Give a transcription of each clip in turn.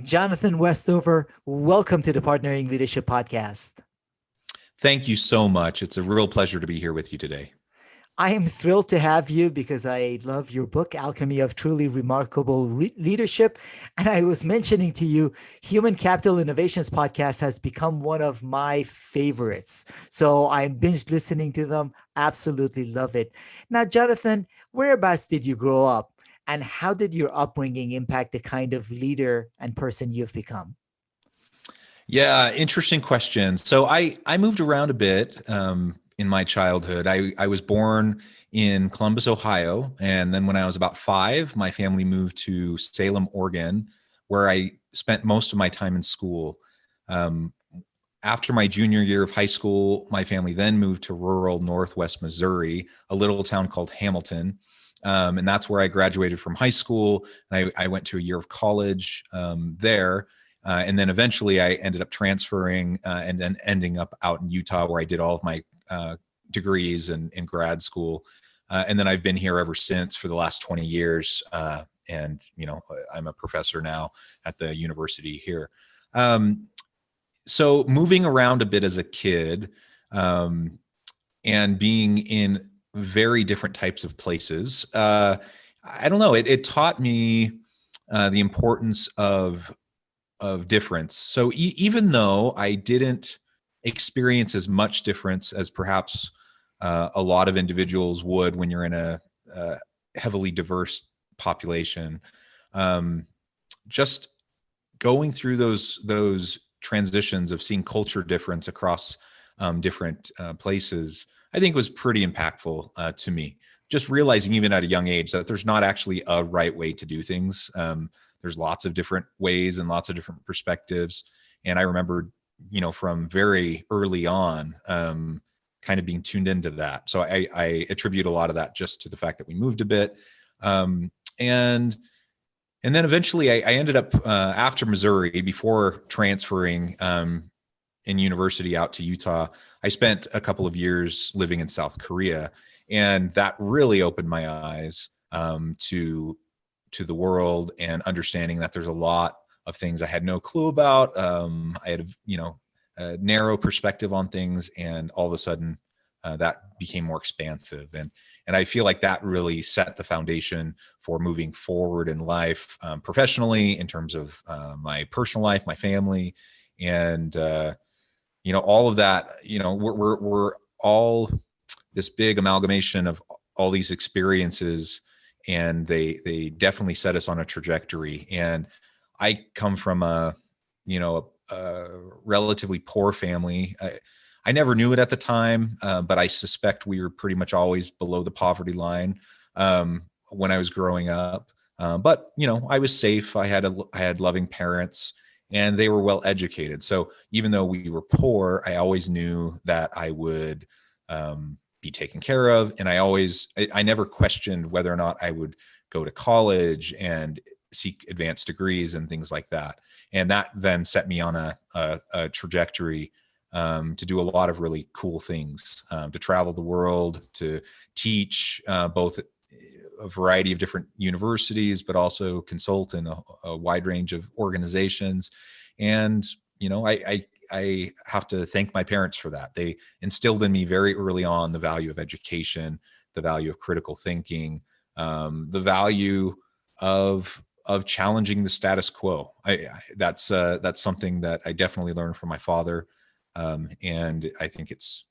Jonathan Westover, welcome to the Partnering Leadership Podcast. Thank you so much. It's a real pleasure to be here with you today. I am thrilled to have you because I love your book, Alchemy of Truly Remarkable Leadership. And I was mentioning to you, Human Capital Innovations podcast has become one of my favorites. So I'm binge listening to them. Absolutely love it. Now, Jonathan, whereabouts did you grow up? And how did your upbringing impact the kind of leader and person you've become? Yeah, interesting question. So I moved around a bit in my childhood. I was born in Columbus, Ohio, and then when I was about 5, my family moved to Salem, Oregon, where I spent most of my time in school. Um, After my junior year of high school, my family then moved to rural Northwest Missouri, a little town called Hamilton. And that's where I graduated from high school. I went to a year of college there. And then eventually I ended up transferring and then ending up out in Utah, where I did all of my degrees in grad school. And then I've been here ever since for the last 20 years. And, I'm a professor now at the university here. So moving around a bit as a kid and being in very different types of places, I don't know, it taught me the importance of difference. So even though I didn't experience as much difference as perhaps a lot of individuals would when you're in a heavily diverse population, just going through those transitions of seeing culture difference across different places, I think was pretty impactful to me. Just realizing even at a young age that there's not actually a right way to do things. There's lots of different ways and lots of different perspectives. And I remember, from very early on, kind of being tuned into that. So I attribute a lot of that just to the fact that we moved a bit. And then eventually I ended up after Missouri, before transferring in university out to Utah, I spent a couple of years living in South Korea. And that really opened my eyes to the world and understanding that there's a lot of things I had no clue about. I had, a narrow perspective on things, and all of a sudden that became more expansive. And I feel like that really set the foundation for moving forward in life, professionally, in terms of my personal life, my family, and all of that. We're all this big amalgamation of all these experiences, and they definitely set us on a trajectory. And I come from a relatively poor family. I never knew it at the time, but I suspect we were pretty much always below the poverty line when I was growing up. But I was safe. I had loving parents, and they were well educated. So even though we were poor, I always knew that I would be taken care of. And I never questioned whether or not I would go to college and seek advanced degrees and things like that. And that then set me on a trajectory to do a lot of really cool things, to travel the world, to teach both a variety of different universities, but also consult in a wide range of organizations. And, I have to thank my parents for that. They instilled in me very early on the value of education, the value of critical thinking, the value of challenging the status quo. That's something that I definitely learned from my father, and I think it's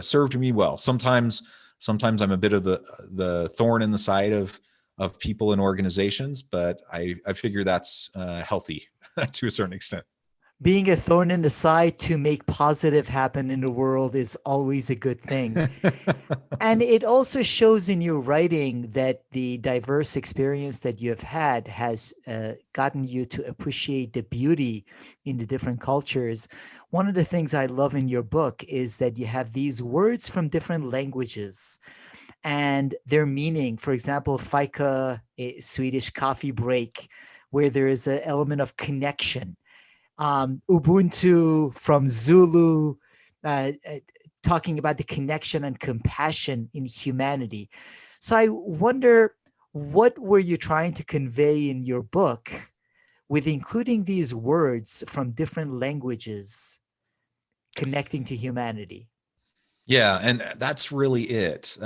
served me well. Sometimes I'm a bit of the thorn in the side of people and organizations, but I figure that's healthy to a certain extent. Being a thorn in the side to make positive happen in the world is always a good thing. And it also shows in your writing that the diverse experience that you have had has gotten you to appreciate the beauty in the different cultures. One of the things I love in your book is that you have these words from different languages and their meaning. For example, fika, a Swedish coffee break, where there is an element of connection. Ubuntu from Zulu, talking about the connection and compassion in humanity. So I wonder, what were you trying to convey in your book with including these words from different languages connecting to humanity. Yeah, and that's really it.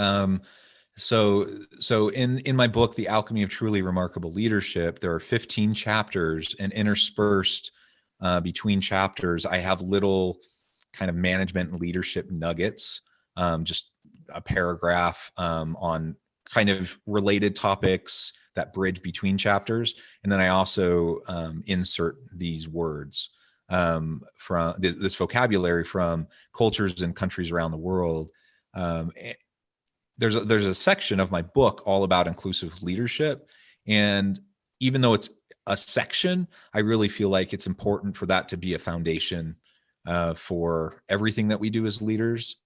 So in my book, The Alchemy of Truly Remarkable Leadership, there are 15 chapters, and interspersed between chapters, I have little kind of management and leadership nuggets, just a paragraph on kind of related topics that bridge between chapters. And then I also insert these words from this vocabulary from cultures and countries around the world. There's a section of my book all about inclusive leadership, and even though it's a section, I really feel like it's important for that to be a foundation for everything that we do as leaders.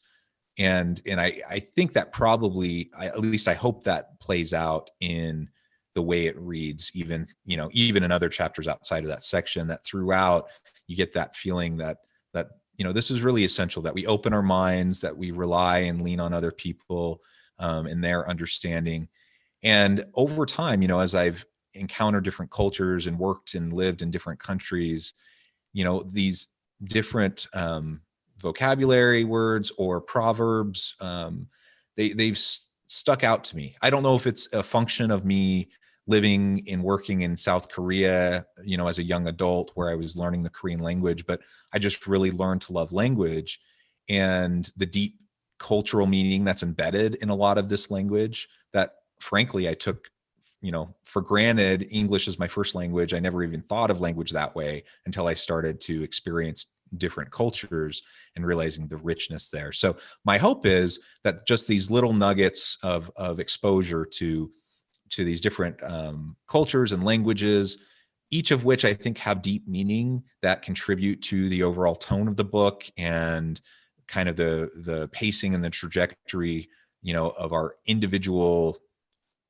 And I think that probably, at least I hope that plays out in the way it reads, even in other chapters outside of that section, that throughout you get that feeling that this is really essential, that we open our minds, that we rely and lean on other people and their understanding. And over time, as I've encountered different cultures and worked and lived in different countries, these different vocabulary words or proverbs, they've stuck out to me. I don't know if it's a function of me living and working in South Korea, as a young adult, where I was learning the Korean language, but I just really learned to love language and the deep cultural meaning that's embedded in a lot of this language that, frankly, I took for granted. English is my first language. I never even thought of language that way until I started to experience different cultures and realizing the richness there. So my hope is that just these little nuggets of exposure to these different cultures and languages, each of which I think have deep meaning that contribute to the overall tone of the book and kind of the pacing and the trajectory, of our individual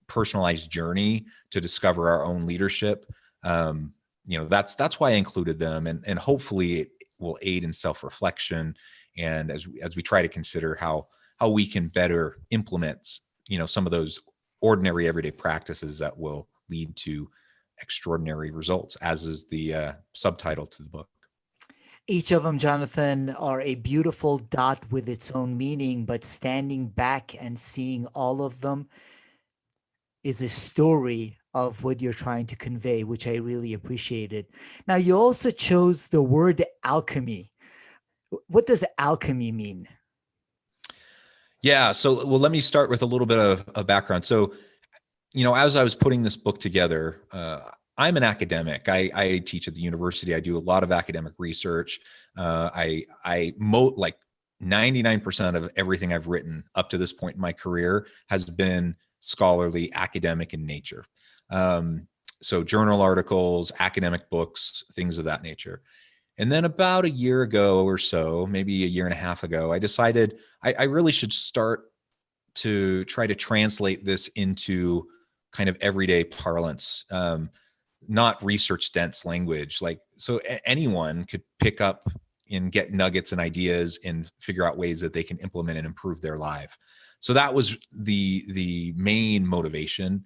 personalized journey to discover our own leadership. That's why I included them, and hopefully it will aid in self-reflection, and as we try to consider how we can better implement some of those ordinary everyday practices that will lead to extraordinary results, as is the subtitle to the book. Each of them, Jonathan, are a beautiful dot with its own meaning, but standing back and seeing all of them is a story of what you're trying to convey, which I really appreciated. Now, you also chose the word alchemy. What does alchemy mean? Yeah. So, well, let me start with a little bit of background. So, as I was putting this book together, I'm an academic. I teach at the university. I do a lot of academic research. Like 99% of everything I've written up to this point in my career has been scholarly, academic in nature. So journal articles, academic books, things of that nature. And then about a year ago or so, maybe a year and a half ago, I decided I really should start to try to translate this into kind of everyday parlance, not research dense language. So anyone could pick up and get nuggets and ideas and figure out ways that they can implement and improve their life. So that was the main motivation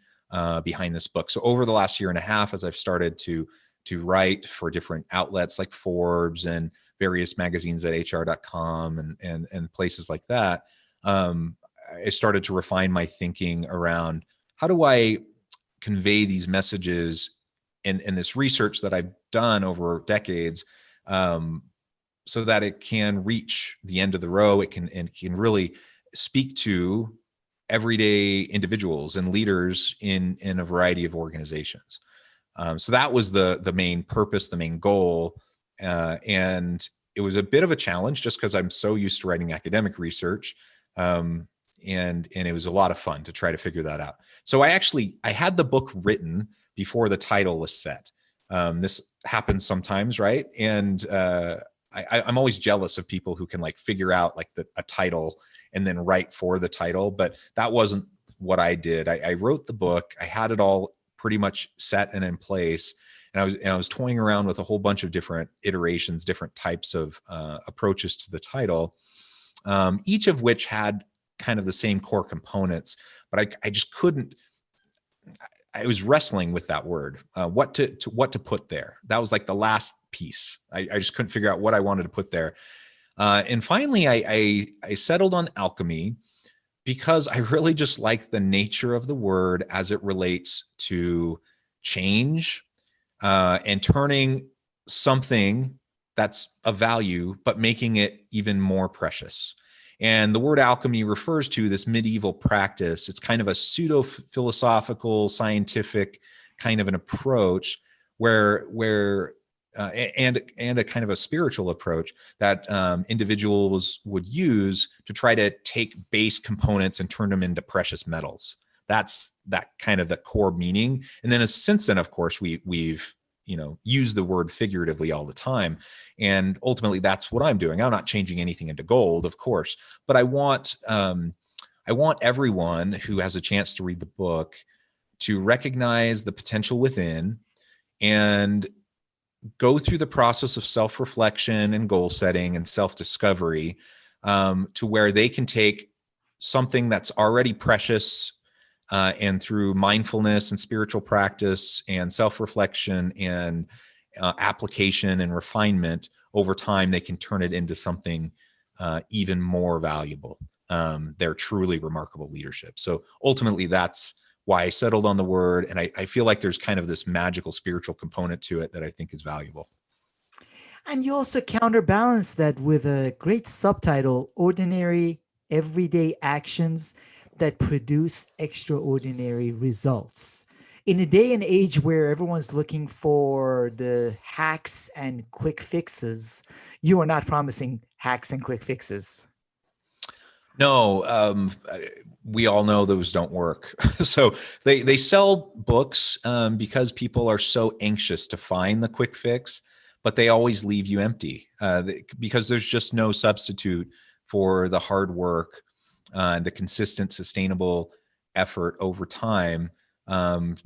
behind this book. So over the last year and a half, as I've started to write for different outlets like Forbes and various magazines at hr.com and places like that, I started to refine my thinking around how do I convey these messages and this research that I've done over decades, so that it can reach the end of the row. It can really speak to everyday individuals and leaders in a variety of organizations. So that was the main purpose, the main goal. And it was a bit of a challenge just because I'm so used to writing academic research. And it was a lot of fun to try to figure that out. So I had the book written before the title was set. This happens sometimes, right? And I'm always jealous of people who can figure out a title and then write for the title, but that wasn't what I did. I wrote the book. I had it all pretty much set and in place, and I was toying around with a whole bunch of different iterations, different types of approaches to the title, each of which had kind of the same core components, but I just couldn't. I was wrestling with that word, what to put there. That was like the last piece. I just couldn't figure out what I wanted to put there. And finally, I settled on alchemy because I really just like the nature of the word as it relates to change, and turning something that's of value, but making it even more precious. And the word alchemy refers to this medieval practice. It's kind of a pseudo philosophical, scientific kind of an approach where and a kind of a spiritual approach that individuals would use to try to take base components and turn them into precious metals. That's that kind of the core meaning. And then since then, of course, we've used the word figuratively all the time. And ultimately, that's what I'm doing. I'm not changing anything into gold, of course, but I want everyone who has a chance to read the book to recognize the potential within and go through the process of self-reflection and goal setting and self-discovery, to where they can take something that's already precious, and through mindfulness and spiritual practice and self-reflection and application and refinement over time, they can turn it into something even more valuable. They're truly remarkable leadership. So ultimately, that's why I settled on the word. And I feel like there's kind of this magical spiritual component to it that I think is valuable. And you also counterbalance that with a great subtitle, Ordinary Everyday Actions That Produce Extraordinary Results. In a day and age where everyone's looking for the hacks and quick fixes, you are not promising hacks and quick fixes. No, we all know those don't work. So they sell books because people are so anxious to find the quick fix, but they always leave you empty, because there's just no substitute for the hard work, the consistent, sustainable effort over time,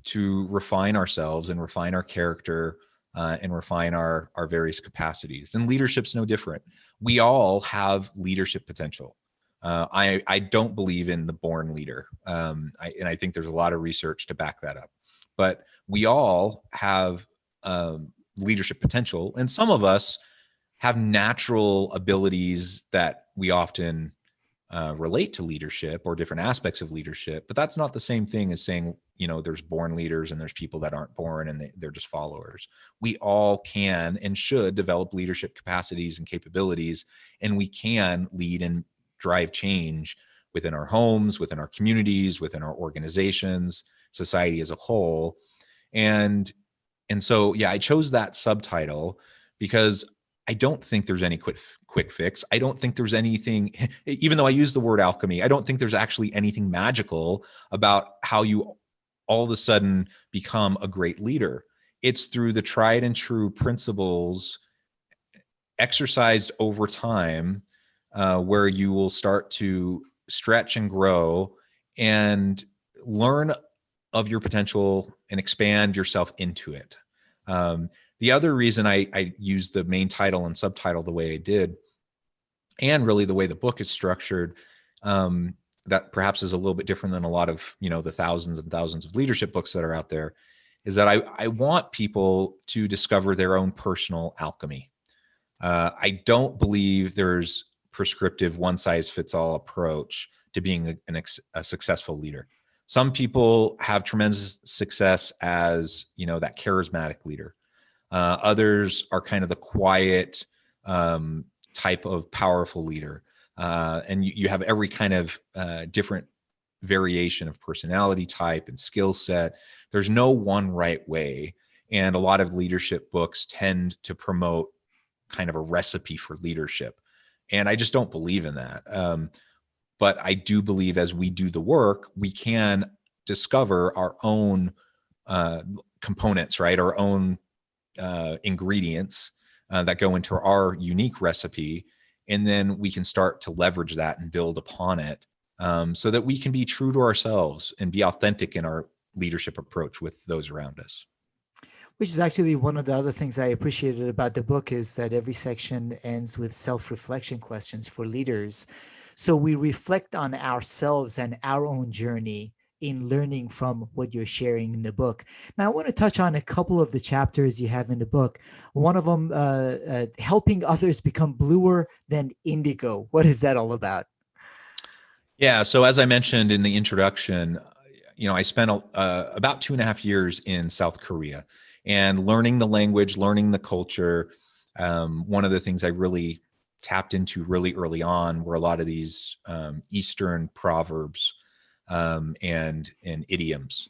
to refine ourselves and refine our character, and refine our various capacities. And leadership's no different. We all have leadership potential. I don't believe in the born leader. And I think there's a lot of research to back that up. But we all have leadership potential. And some of us have natural abilities that we often relate to leadership or different aspects of leadership. But that's not the same thing as saying, there's born leaders and there's people that aren't born and they're just followers. We all can and should develop leadership capacities and capabilities, and we can lead and drive change within our homes, within our communities, within our organizations, society as a whole. And so, yeah, I chose that subtitle because I don't think there's any quick fix. I don't think there's anything, even though I use the word alchemy, I don't think there's actually anything magical about how you all of a sudden become a great leader. It's through the tried and true principles exercised over time, where you will start to stretch and grow and learn of your potential and expand yourself into it. The other reason I used the main title and subtitle the way I did, and really the way the book is structured, that perhaps is a little bit different than a lot of, the thousands and thousands of leadership books that are out there, is that I want people to discover their own personal alchemy. I don't believe there's prescriptive one-size-fits-all approach to being a successful leader. Some people have tremendous success as, that charismatic leader. Others are kind of the quiet type of powerful leader. And you have every kind of different variation of personality type and skill set. There's no one right way. And a lot of leadership books tend to promote kind of a recipe for leadership. And I just don't believe in that. But I do believe as we do the work, we can discover our own components, right? Our own ingredients that go into our unique recipe. And then we can start to leverage that and build upon it, so that we can be true to ourselves and be authentic in our leadership approach with those around us. Which is actually one of the other things I appreciated about the book, is that every section ends with self-reflection questions for leaders. So we reflect on ourselves and our own journey in learning from what you're sharing in the book. Now, I want to touch on a couple of the chapters you have in the book. One of them, helping others become bluer than indigo. What is that all about? Yeah. So as I mentioned in the introduction, I spent about 2.5 years in South Korea and learning the language, learning the culture. One of the things I really tapped into really early on were a lot of these Eastern proverbs and idioms.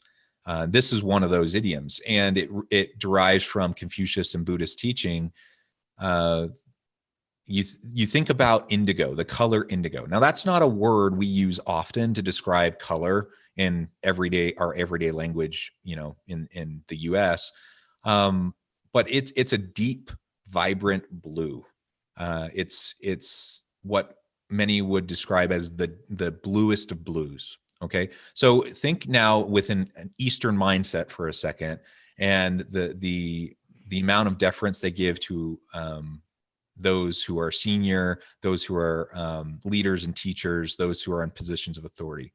This is one of those idioms, and it derives from Confucius and Buddhist teaching. You think about indigo, the color indigo. Now, that's not a word we use often to describe color in our everyday language, in the US. But it's a deep, vibrant blue. It's what many would describe as the bluest of blues. Okay, so think now with an Eastern mindset for a second, and the amount of deference they give to those who are senior, those who are leaders and teachers, those who are in positions of authority.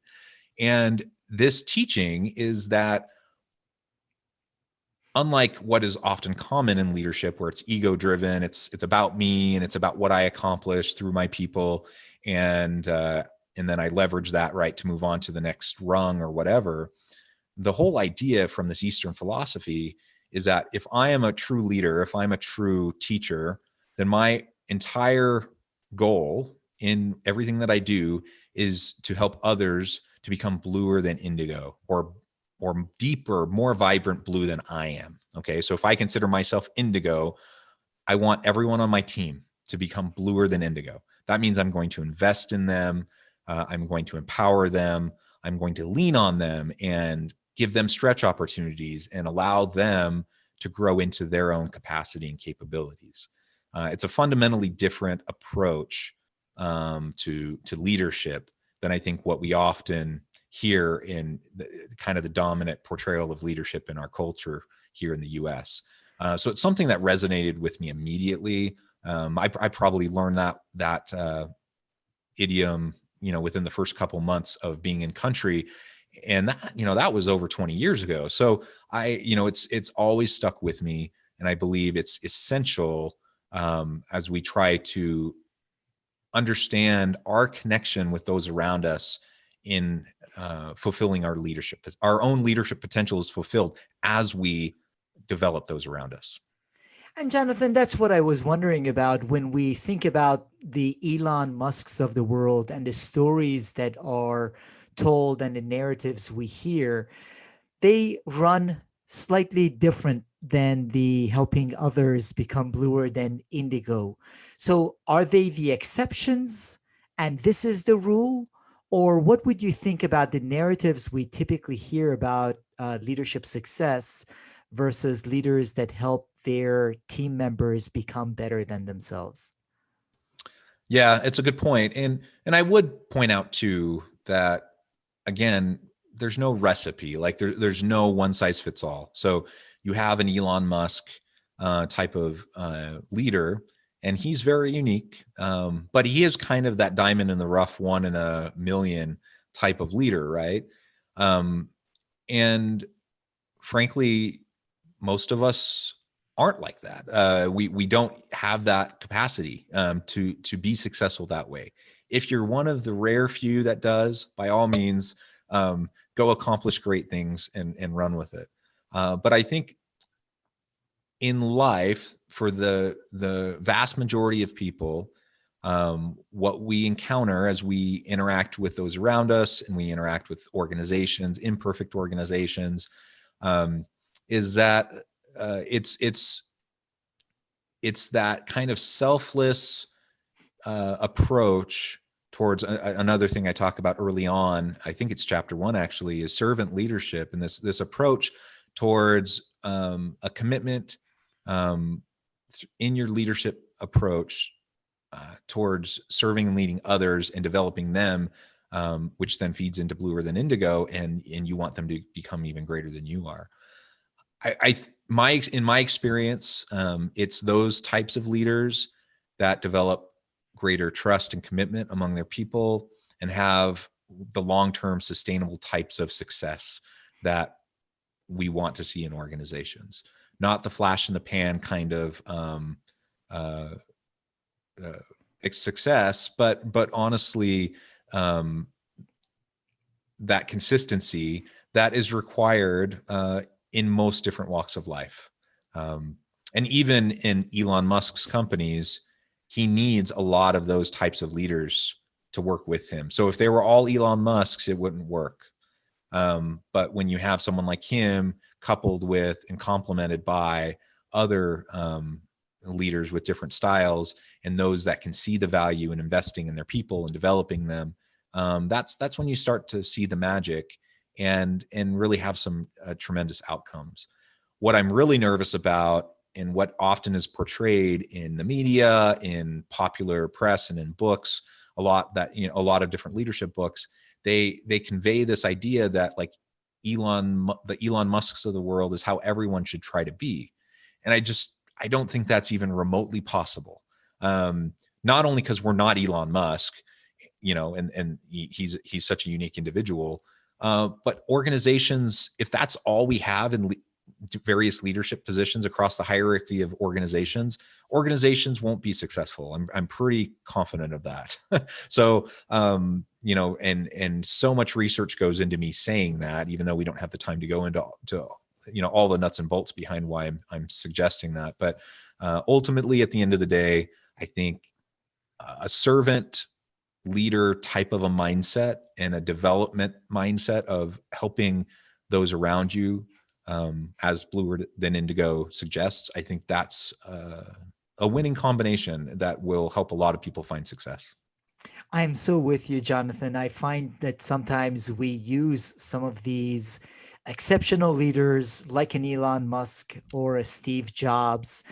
And this teaching is that, unlike what is often common in leadership, where it's ego driven, it's about me and it's about what I accomplish through my people, and then I leverage that right to move on to the next rung or whatever. The whole idea from this Eastern philosophy is that if I am a true leader, if I'm a true teacher, then my entire goal in everything that I do is to help others to become bluer than indigo, or deeper, more vibrant blue than I am. Okay. So if I consider myself indigo, I want everyone on my team to become bluer than indigo. That means I'm going to invest in them. I'm going to empower them. I'm going to lean on them and give them stretch opportunities and allow them to grow into their own capacity and capabilities. It's a fundamentally different approach to leadership than I think what we often hear in kind of the dominant portrayal of leadership in our culture here in the US. So it's something that resonated with me immediately. I probably learned that idiom, within the first couple months of being in country. And that was over 20 years ago. So it's always stuck with me. And I believe it's essential as we try to understand our connection with those around us in fulfilling our own leadership potential is fulfilled as we develop those around us. And Jonathan, that's what I was wondering about when we think about the Elon Musks of the world and the stories that are told and the narratives we hear. They run slightly different than the helping others become bluer than indigo. So are they the exceptions and this is the rule? Or what would you think about the narratives we typically hear about leadership success versus leaders that help their team members become better than themselves? Yeah, it's a good point. And I would point out too that, again, there's no recipe. Like there's no one size fits all. So you have an Elon Musk type of leader, and he's very unique. But he is kind of that diamond in the rough, 1 in a million type of leader, right? And frankly, most of us aren't like that. We don't have that capacity to be successful that way. If you're one of the rare few that does, by all means, go accomplish great things and run with it. But I think in life, for the vast majority of people, what we encounter as we interact with those around us and we interact with organizations, imperfect organizations, is that it's that kind of selfless approach towards another thing I talk about early on. I think it's chapter 1 actually, is servant leadership, and this approach towards a commitment in your leadership approach towards serving and leading others and developing them, which then feeds into bluer than indigo, and you want them to become even greater than you are. In my experience, it's those types of leaders that develop greater trust and commitment among their people and have the long-term sustainable types of success that we want to see in organizations, not the flash in the pan kind of uh, success, but honestly, that consistency that is required in most different walks of life. And even in Elon Musk's companies, he needs a lot of those types of leaders to work with him. So if they were all Elon Musks, it wouldn't work. But when you have someone like him coupled with and complemented by other leaders with different styles, and those that can see the value in investing in their people and developing them, that's when you start to see the magic and really have some tremendous outcomes. What I'm really nervous about, and what often is portrayed in the media, in popular press, and in books, a lot of different leadership books, they convey this idea that like the Elon Musks of the world is how everyone should try to be. And I don't think that's even remotely possible. Not only because we're not Elon Musk, and he's such a unique individual, but organizations, if that's all we have in various leadership positions across the hierarchy of organizations won't be successful. I'm pretty confident of that. So, and so much research goes into me saying that, even though we don't have the time to go into all the nuts and bolts behind why I'm suggesting that. But ultimately, at the end of the day, I think a servant leader type of a mindset and a development mindset of helping those around you, as Bluer than Indigo suggests, I think that's a winning combination that will help a lot of people find success. I'm so with you, Jonathan. I find that sometimes we use some of these exceptional leaders like an Elon Musk or a Steve Jobs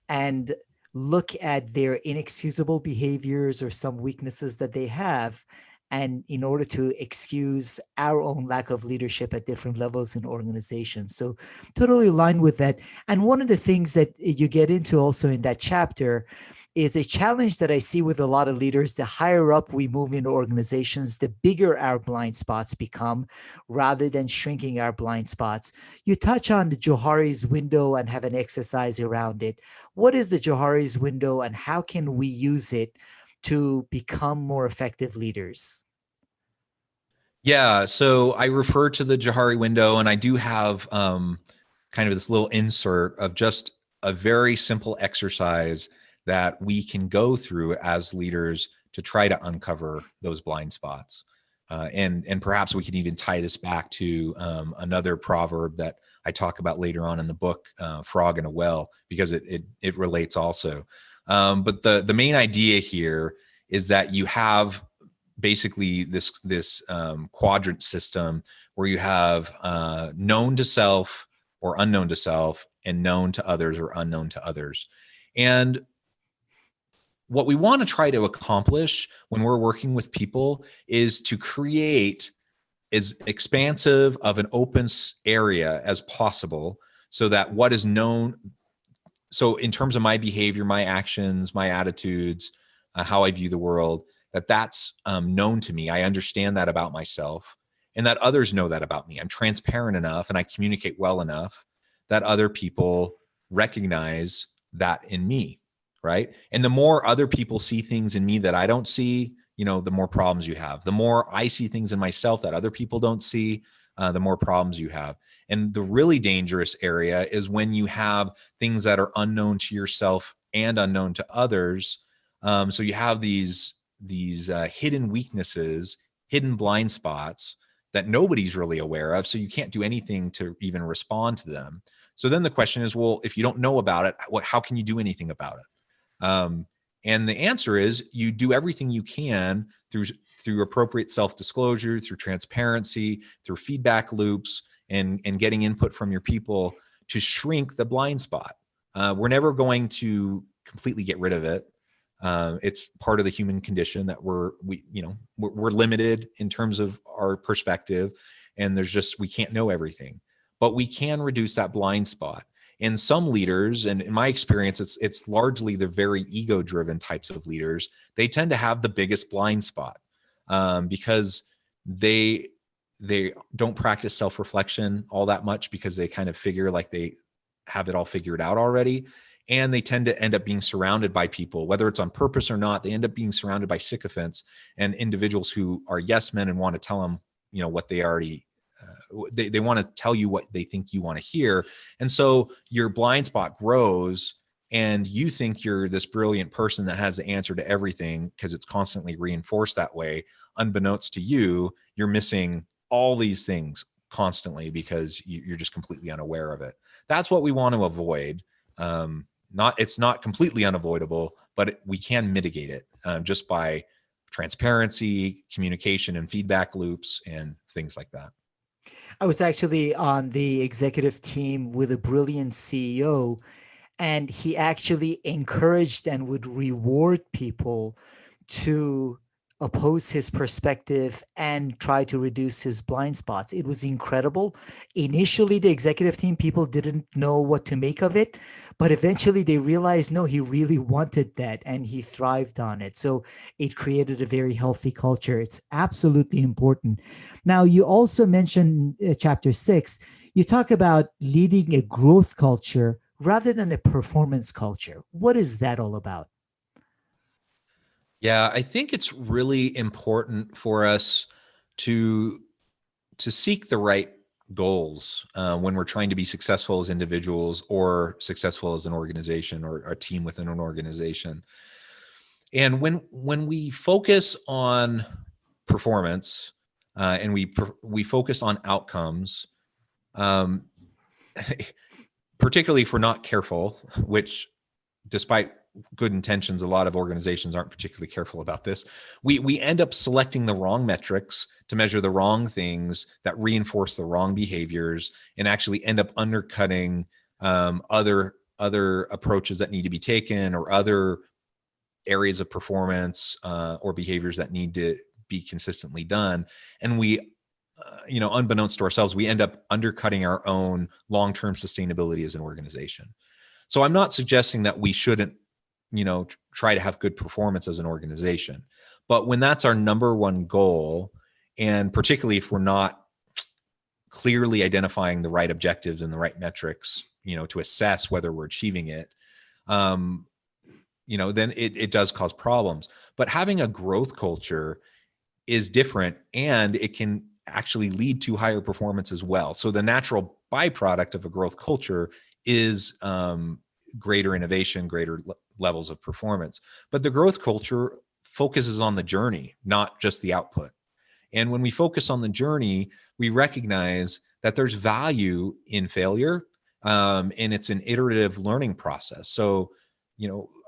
and look at their inexcusable behaviors or some weaknesses that they have, and in order to excuse our own lack of leadership at different levels in organizations. So totally aligned with that. And one of the things that you get into also in that chapter is a challenge that I see with a lot of leaders. The higher up we move in organizations, the bigger our blind spots become rather than shrinking our blind spots. You touch on the Johari's window and have an exercise around it. What is the Johari's window and how can we use it to become more effective leaders? Yeah, so I refer to the Johari window, and I do have kind of this little insert of just a very simple exercise that we can go through as leaders to try to uncover those blind spots. And perhaps we can even tie this back to another proverb that I talk about later on in the book, Frog in a Well, because it relates also. But the main idea here is that you have basically this quadrant system where you have known to self or unknown to self, and known to others or unknown to others. And what we want to try to accomplish when we're working with people is to create as expansive of an open area as possible, so that what is known, so in terms of my behavior, my actions, my attitudes, how I view the world, that's known to me. I understand that about myself, and that others know that about me. I'm transparent enough and I communicate well enough that other people recognize that in me, right? And the more other people see things in me that I don't see, the more problems you have. The more I see things in myself that other people don't see, the more problems you have. And the really dangerous area is when you have things that are unknown to yourself and unknown to others. So you have these hidden weaknesses, hidden blind spots that nobody's really aware of. So you can't do anything to even respond to them. So then the question is, well, if you don't know about it, how can you do anything about it? And the answer is you do everything you can through appropriate self-disclosure, through transparency, through feedback loops, and getting input from your people to shrink the blind spot. We're never going to completely get rid of it. It's part of the human condition that we're limited in terms of our perspective, and we can't know everything, but we can reduce that blind spot. And some leaders, and in my experience, it's largely the very ego-driven types of leaders. They tend to have the biggest blind spot because they don't practice self-reflection all that much because they kind of figure like they have it all figured out already. And they tend to end up being surrounded by people, whether it's on purpose or not. They end up being surrounded by sycophants and individuals who are yes men and want to tell them, what they already, they want to tell you what they think you want to hear. And so your blind spot grows and you think you're this brilliant person that has the answer to everything because it's constantly reinforced that way. Unbeknownst to you, you're missing all these things constantly because you're just completely unaware of it. That's what we want to avoid. It's not completely unavoidable, but we can mitigate it just by transparency, communication, and feedback loops and things like that. I was actually on the executive team with a brilliant CEO, and he actually encouraged and would reward people to oppose his perspective and try to reduce his blind spots. It was incredible. Initially, the executive team, people didn't know what to make of it, but eventually they realized, no, he really wanted that and he thrived on it. So it created a very healthy culture. It's absolutely important. Now, you also mentioned chapter 6, you talk about leading a growth culture rather than a performance culture. What is that all about? Yeah, I think it's really important for us to seek the right goals when we're trying to be successful as individuals or successful as an organization or a team within an organization. And when we focus on performance and we focus on outcomes, um, particularly if we're not careful, which despite good intentions, a lot of organizations aren't particularly careful about this. We end up selecting the wrong metrics to measure the wrong things that reinforce the wrong behaviors and actually end up undercutting other approaches that need to be taken or other areas of performance or behaviors that need to be consistently done. And we, unbeknownst to ourselves, we end up undercutting our own long-term sustainability as an organization. So I'm not suggesting that we shouldn't, try to have good performance as an organization. But when that's our number one goal, and particularly if we're not clearly identifying the right objectives and the right metrics, to assess whether we're achieving it, then it does cause problems. But having a growth culture is different and it can actually lead to higher performance as well. So the natural byproduct of a growth culture is greater innovation, greater levels of performance. But the growth culture focuses on the journey, not just the output. And when we focus on the journey, we recognize that there's value in failure, and it's an iterative learning process. So,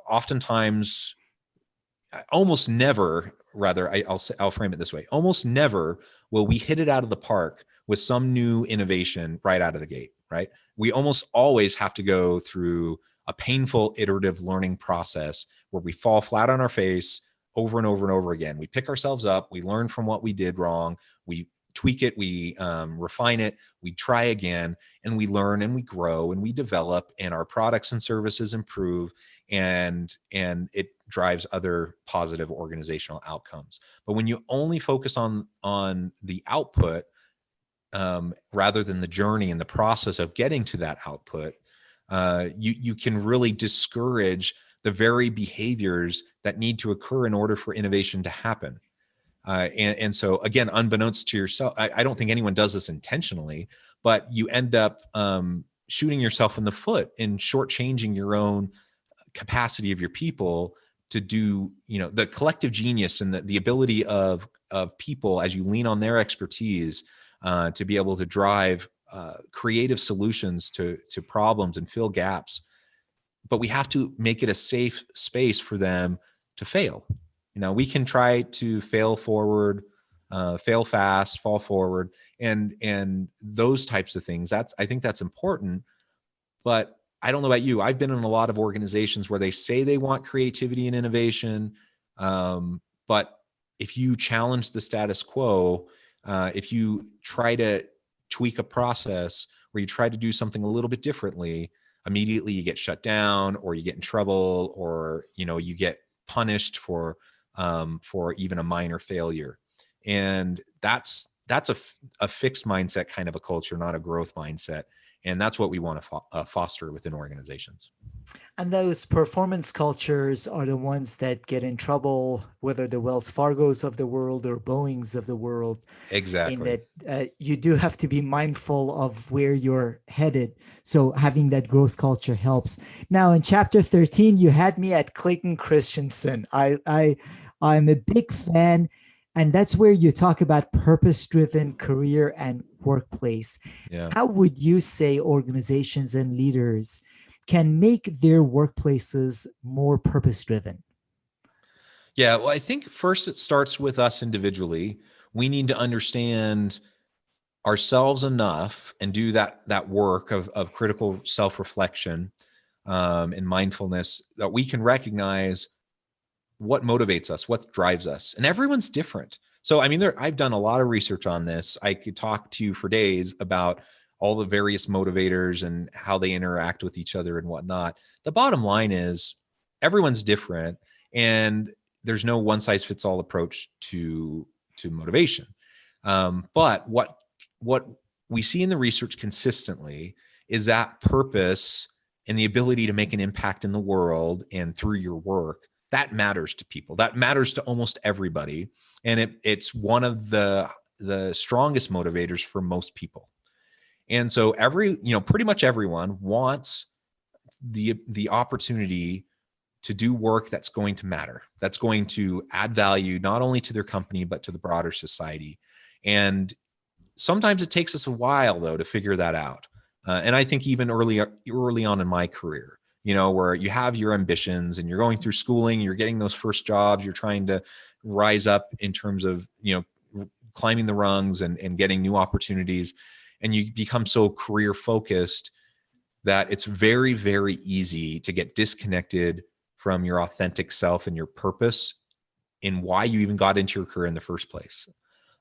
oftentimes, almost never, rather, I'll frame it this way: almost never will we hit it out of the park with some new innovation right out of the gate. Right? We almost always have to go through a painful iterative learning process where we fall flat on our face over and over and over again. We pick ourselves up, we learn from what we did wrong, we tweak it, we refine it, we try again, and we learn and we grow and we develop, and our products and services improve, and it drives other positive organizational outcomes. But when you only focus on the output rather than the journey and the process of getting to that output, you can really discourage the very behaviors that need to occur in order for innovation to happen. And so again, unbeknownst to yourself, I don't think anyone does this intentionally, but you end up shooting yourself in the foot and shortchanging your own capacity of your people to do, the collective genius and the ability of people as you lean on their expertise to be able to drive creative solutions to problems and fill gaps. But we have to make it a safe space for them to fail. We can try to fail forward, fail fast, fall forward, and those types of things. I think that's important. But I don't know about you. I've been in a lot of organizations where they say they want creativity and innovation, but if you challenge the status quo, if you try to tweak a process where you try to do something a little bit differently, immediately you get shut down or you get in trouble, or you get punished for even a minor failure. And that's a fixed mindset kind of a culture, not a growth mindset. And that's what we want to foster within organizations. And those performance cultures are the ones that get in trouble, whether the Wells Fargos of the world or Boeings of the world, in Exactly. that you do have to be mindful of where you're headed. So having that growth culture helps. Now, in chapter 13, you had me at Clayton Christensen. I'm a big fan. And that's where you talk about purpose-driven career and workplace. Yeah. How would you say organizations and leaders can make their workplaces more purpose-driven? Yeah. Well, I think first it starts with us individually. We need to understand ourselves enough and do that work of critical self-reflection and mindfulness, that we can recognize what motivates us, what drives us. And everyone's different. So, I mean, I've done a lot of research on this. I could talk to you for days about all the various motivators and how they interact with each other and whatnot. The bottom line is everyone's different, and there's no one size fits all approach to motivation. But what we see in the research consistently is that purpose and the ability to make an impact in the world and through your work, that matters to people. That matters to almost everybody. And it's one of the strongest motivators for most people. And so pretty much everyone wants the opportunity to do work that's going to matter, that's going to add value, not only to their company, but to the broader society. And sometimes it takes us a while, though, to figure that out. And I think even early on in my career, where you have your ambitions and you're going through schooling, you're getting those first jobs, you're trying to rise up in terms of, climbing the rungs and getting new opportunities. And you become so career focused that it's very, very easy to get disconnected from your authentic self and your purpose in why you even got into your career in the first place.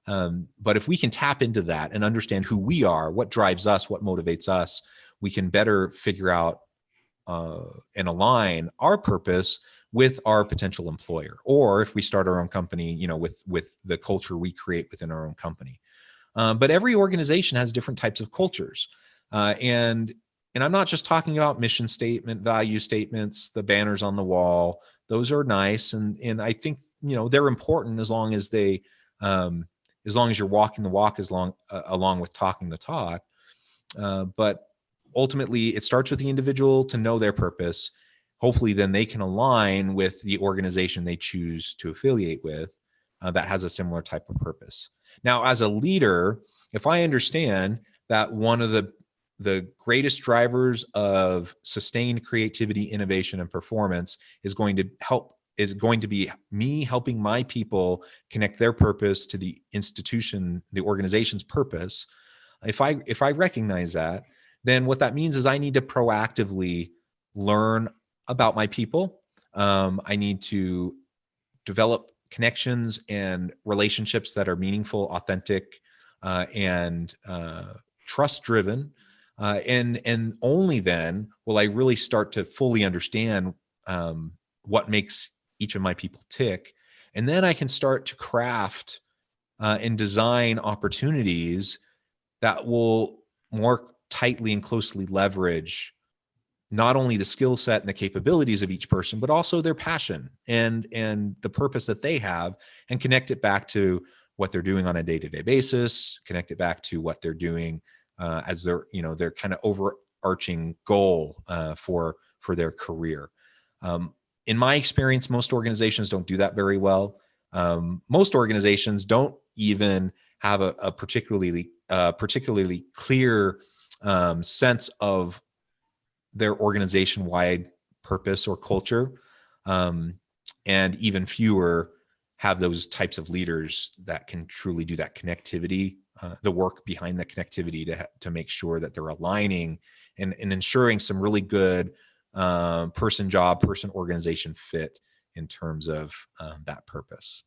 But if we can tap into that and understand who we are, what drives us, what motivates us, we can better figure out and align our purpose with our potential employer. Or if we start our own company, with the culture we create within our own company. But every organization has different types of cultures. And I'm not just talking about mission statement, value statements, the banners on the wall. Those are nice. And I think, they're important as long as you're walking the walk, along with talking the talk. But ultimately, it starts with the individual to know their purpose. Hopefully, then they can align with the organization they choose to affiliate with that has a similar type of purpose. Now, as a leader, if I understand that one of the greatest drivers of sustained creativity, innovation, and performance is going to be me helping my people connect their purpose to the organization's purpose. If I recognize that, then what that means is I need to proactively learn about my people. I need to develop connections and relationships that are meaningful, authentic, and trust-driven. And only then will I really start to fully understand what makes each of my people tick. And then I can start to craft and design opportunities that will more tightly and closely leverage not only the skill set and the capabilities of each person, but also their passion and the purpose that they have, and connect it back to what they're doing on a day-to-day basis, connect it back to what they're doing as their kind of overarching goal for their career. In my experience, most organizations don't do that very well. Most organizations don't even have a particularly clear sense of their organization-wide purpose or culture, and even fewer have those types of leaders that can truly do that connectivity, the work behind the connectivity to make sure that they're aligning and ensuring some really good person organization fit in terms of that purpose.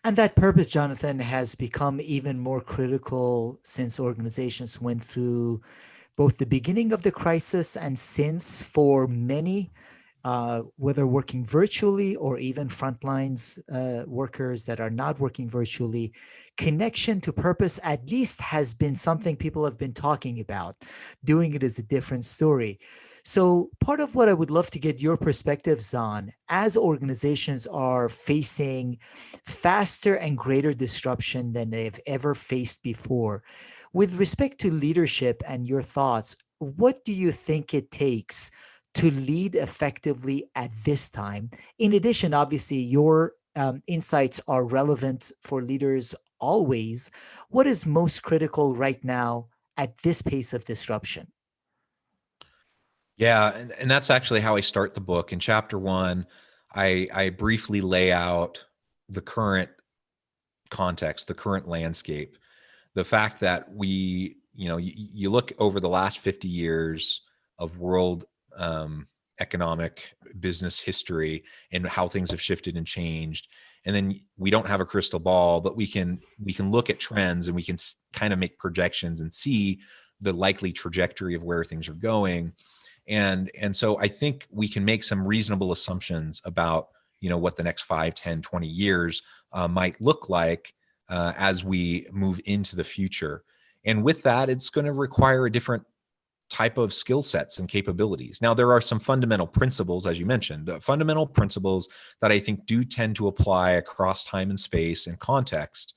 And that purpose, Jonathan, has become even more critical since organizations went through both the beginning of the crisis and since, for many, whether working virtually or even frontlines workers that are not working virtually, connection to purpose at least has been something people have been talking about. Doing it is a different story. So, part of what I would love to get your perspectives on as organizations are facing faster and greater disruption than they've ever faced before, with respect to leadership and your thoughts, what do you think it takes to lead effectively at this time? In addition, obviously, your insights are relevant for leaders always. What is most critical right now at this pace of disruption? Yeah, and that's actually how I start the book. In chapter one, I briefly lay out the current context, the current landscape, the fact that you look over the last 50 years of world economic business history and how things have shifted and changed. And then we don't have a crystal ball, but we can look at trends and we can kind of make projections and see the likely trajectory of where things are going. And so I think we can make some reasonable assumptions about what the next 5, 10, 20 years might look like as we move into the future. And with that, it's going to require a different type of skill sets and capabilities. Now, there are some fundamental principles, as you mentioned, fundamental principles that I think do tend to apply across time and space and context.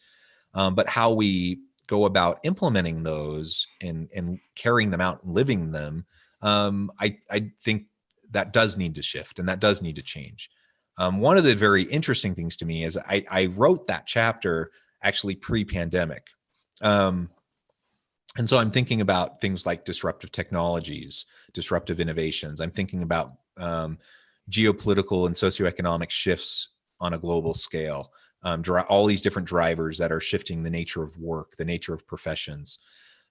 But how we go about implementing those and carrying them out and living them, I think that does need to shift and that does need to change. One of the very interesting things to me is I wrote that chapter actually pre-pandemic. And so I'm thinking about things like disruptive technologies, disruptive innovations. I'm thinking about geopolitical and socioeconomic shifts on a global scale, all these different drivers that are shifting the nature of work, the nature of professions.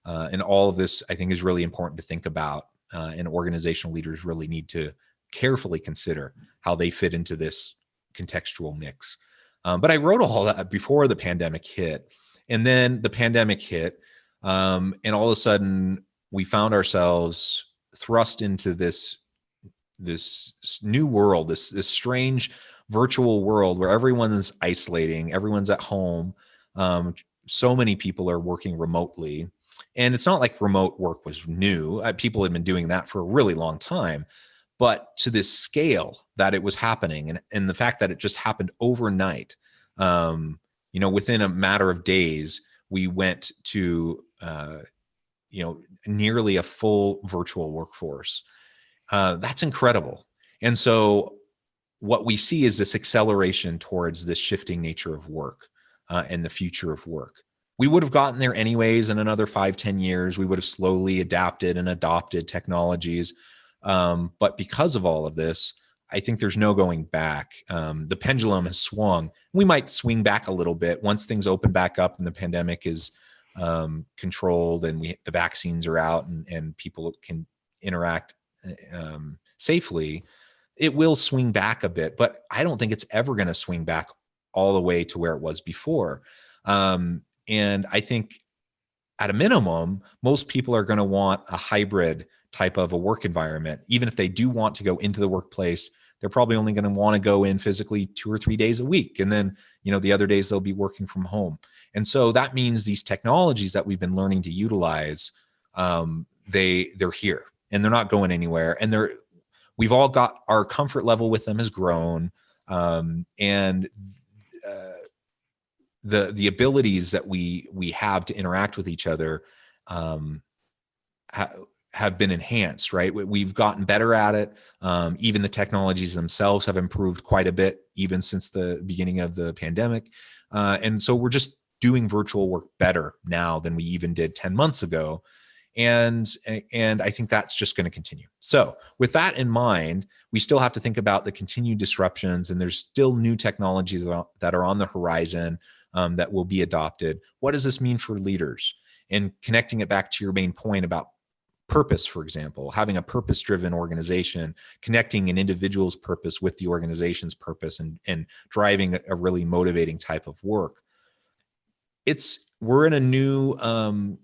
And all of this, I think, is really important to think about. And organizational leaders really need to carefully consider how they fit into this contextual mix. But I wrote all that before the pandemic hit. And then the pandemic hit. And all of a sudden, we found ourselves thrust into this new world, this strange virtual world where everyone's isolating, everyone's at home. So many people are working remotely. And it's not like remote work was new. People had been doing that for a really long time. But to this scale that it was happening, and the fact that it just happened overnight, within a matter of days, we went to, nearly a full virtual workforce. That's incredible. And so what we see is this acceleration towards this shifting nature of work and the future of work. We would have gotten there anyways in another 5, 10 years. We would have slowly adapted and adopted technologies. But because of all of this, I think there's no going back. The pendulum has swung. We might swing back a little bit once things open back up and the pandemic is controlled and the vaccines are out and people can interact safely. It will swing back a bit, but I don't think it's ever going to swing back all the way to where it was before. And I think at a minimum, most people are going to want a hybrid type of a work environment. Even if they do want to go into the workplace, they're probably only going to want to go in physically 2 or 3 days a week. And then, the other days they'll be working from home. And so that means these technologies that we've been learning to utilize, they're here and they're not going anywhere. And we've all got our comfort level with them has grown. And the abilities that we have to interact with each other have been enhanced, right? We've gotten better at it. Even the technologies themselves have improved quite a bit, even since the beginning of the pandemic. And so we're just doing virtual work better now than we even did 10 months ago. And I think that's just going to continue. So with that in mind, we still have to think about the continued disruptions, and there's still new technologies that are on the horizon that will be adopted. What does this mean for leaders? And connecting it back to your main point about purpose, for example, having a purpose-driven organization, connecting an individual's purpose with the organization's purpose and driving a really motivating type of work. We're in a new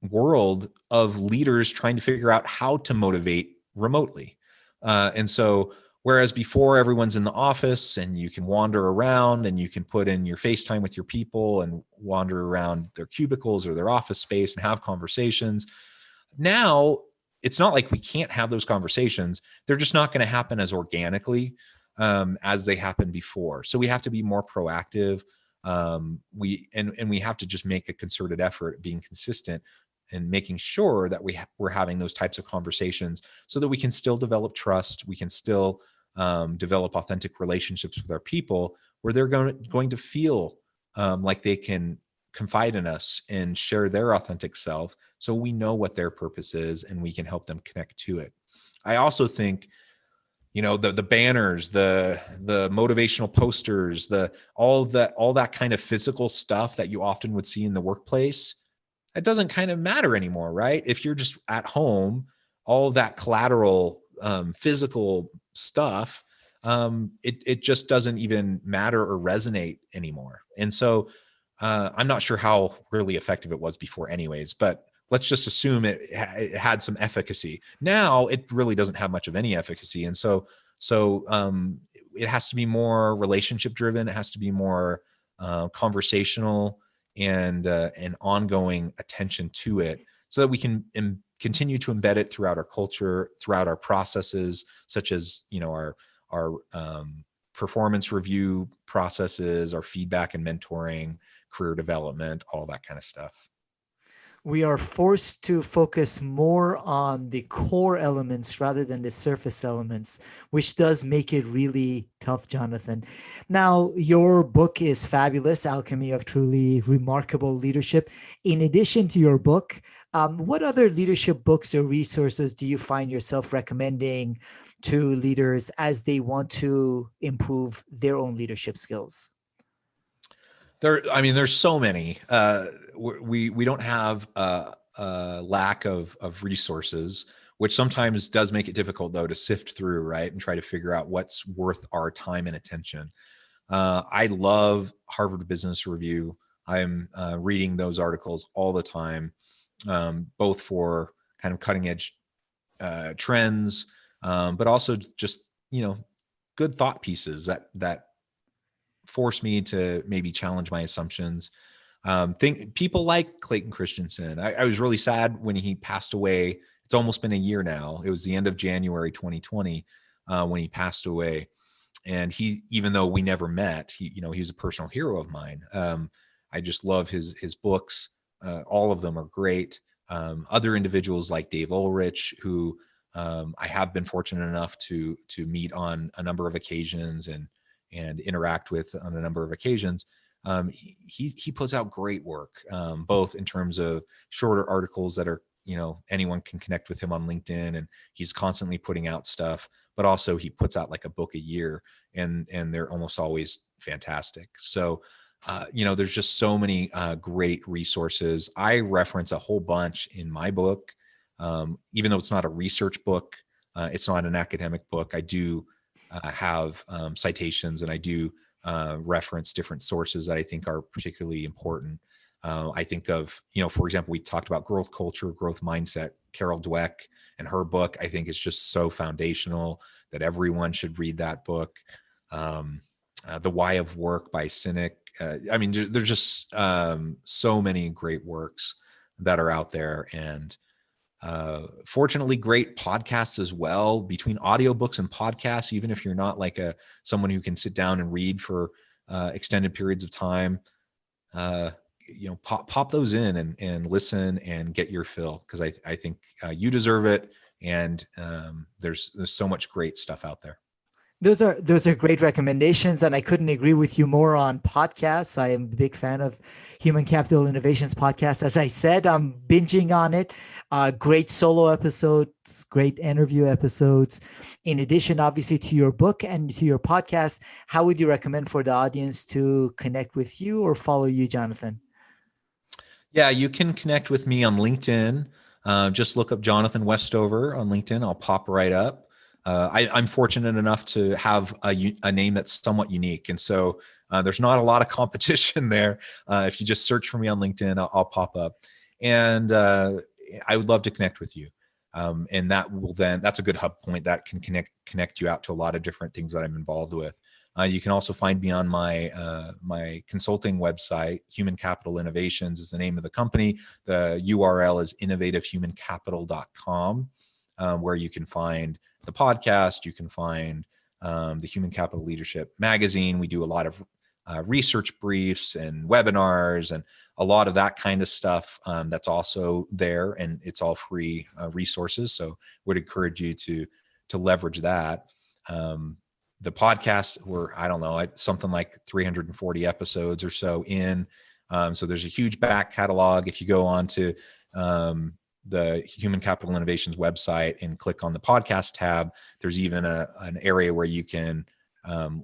world of leaders trying to figure out how to motivate remotely. And so Whereas before, everyone's in the office and you can wander around and you can put in your FaceTime with your people and wander around their cubicles or their office space and have conversations. Now, it's not like we can't have those conversations. They're just not going to happen as organically as they happened before. So we have to be more proactive. We have to just make a concerted effort at being consistent and making sure that we're having those types of conversations so that we can still develop trust. We can still develop authentic relationships with our people where they're going to feel like they can confide in us and share their authentic self, so we know what their purpose is and we can help them connect to it. I also think, the banners, the motivational posters, all that kind of physical stuff that you often would see in the workplace, that doesn't kind of matter anymore, right? If you're just at home, all of that collateral physical stuff, it just doesn't even matter or resonate anymore. And so I'm not sure how really effective it was before anyways, but let's just assume it had some efficacy. Now it really doesn't have much of any efficacy. And so it has to be more relationship driven. It has to be more conversational and ongoing attention to it, so that we can continue to embed it throughout our culture, throughout our processes, such as, our performance review processes, our feedback and mentoring, career development, all that kind of stuff. We are forced to focus more on the core elements rather than the surface elements, which does make it really tough, Jonathan. Now, your book is fabulous, Alchemy of Truly Remarkable Leadership. In addition to your book, what other leadership books or resources do you find yourself recommending to leaders as they want to improve their own leadership skills? There's so many. We don't have a lack of resources, which sometimes does make it difficult, though, to sift through, right, and try to figure out what's worth our time and attention. I love Harvard Business Review. I'm reading those articles all the time, both for kind of cutting edge trends, but also just good thought pieces that force me to maybe challenge my assumptions. People like Clayton Christensen. I was really sad when he passed away. It's almost been a year now. It was the end of January 2020 when he passed away. And even though we never met, he's a personal hero of mine. I just love his books. All of them are great. Other individuals like Dave Ulrich, who I have been fortunate enough to meet on a number of occasions and interact with on a number of occasions. He puts out great work, both in terms of shorter articles that are, anyone can connect with him on LinkedIn, and he's constantly putting out stuff, but also he puts out like a book a year, and they're almost always fantastic. So, there's just so many great resources. I reference a whole bunch in my book, even though it's not a research book, it's not an academic book. I do have citations, and I do reference different sources that I think are particularly important. I think of, for example, we talked about growth culture, growth mindset. Carol Dweck and her book, I think, is just so foundational that everyone should read that book. The Why of Work by Sinek. There's just so many great works that are out there, and fortunately great podcasts as well. Between audiobooks and podcasts, even if you're not like someone who can sit down and read for extended periods of time, pop those in and listen and get your fill, because I think you deserve it, and there's so much great stuff out there. Those are great recommendations, and I couldn't agree with you more on podcasts. I am a big fan of Human Capital Innovations podcast. As I said, I'm binging on it. Great solo episodes, great interview episodes. In addition, obviously, to your book and to your podcast, how would you recommend for the audience to connect with you or follow you, Jonathan? Yeah, you can connect with me on LinkedIn. Just look up Jonathan Westover on LinkedIn. I'll pop right up. I'm fortunate enough to have a name that's somewhat unique. And so there's not a lot of competition there. If you just search for me on LinkedIn, I'll pop up. And I would love to connect with you. And that's a good hub point that can connect you out to a lot of different things that I'm involved with. You can also find me on my consulting website. Human Capital Innovations is the name of the company. The URL is innovativehumancapital.com, where you can find the podcast. You can find the Human Capital Leadership magazine. We do a lot of research briefs and webinars and a lot of that kind of stuff. That's also there, and it's all free resources. So would encourage you to leverage that. The podcast, I don't know, something like 340 episodes or so in. So there's a huge back catalog. If you go on to the Human Capital Innovations website and click on the podcast tab, there's even an area where you can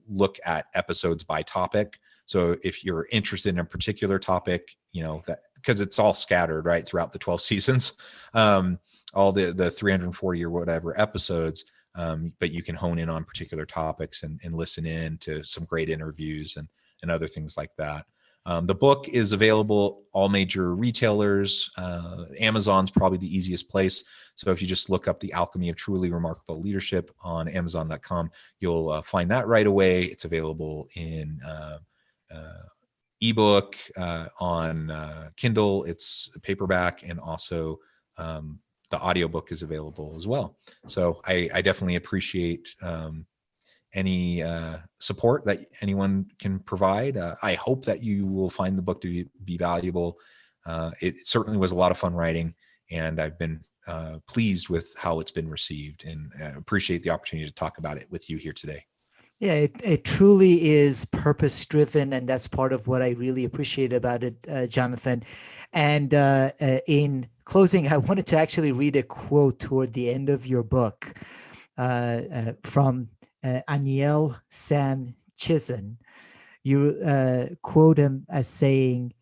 look at episodes by topic. So if you're interested in a particular topic, that because it's all scattered right throughout the 12 seasons, all the 340 or whatever episodes, but you can hone in on particular topics and listen in to some great interviews and other things like that. The book is available all major retailers. Amazon's probably the easiest place. So if you just look up The Alchemy of Truly Remarkable Leadership on Amazon.com, you'll find that right away. It's available in ebook, on Kindle, it's paperback, and also the audiobook is available as well. So I definitely appreciate any support that anyone can provide. I hope that you will find the book to be valuable. It certainly was a lot of fun writing, and I've been pleased with how it's been received, and appreciate the opportunity to talk about it with you here today. Yeah, it truly is purpose-driven, and that's part of what I really appreciate about it, Jonathan. And in closing, I wanted to actually read a quote toward the end of your book from Aniel Sam Chisen. You quote him as saying,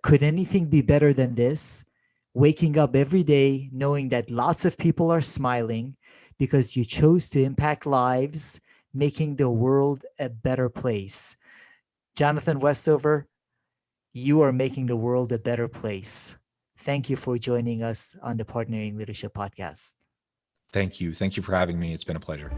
could anything be better than this? Waking up every day knowing that lots of people are smiling because you chose to impact lives, making the world a better place. Jonathan Westover, you are making the world a better place. Thank you for joining us on the Partnering Leadership Podcast. Thank you. Thank you for having me. It's been a pleasure.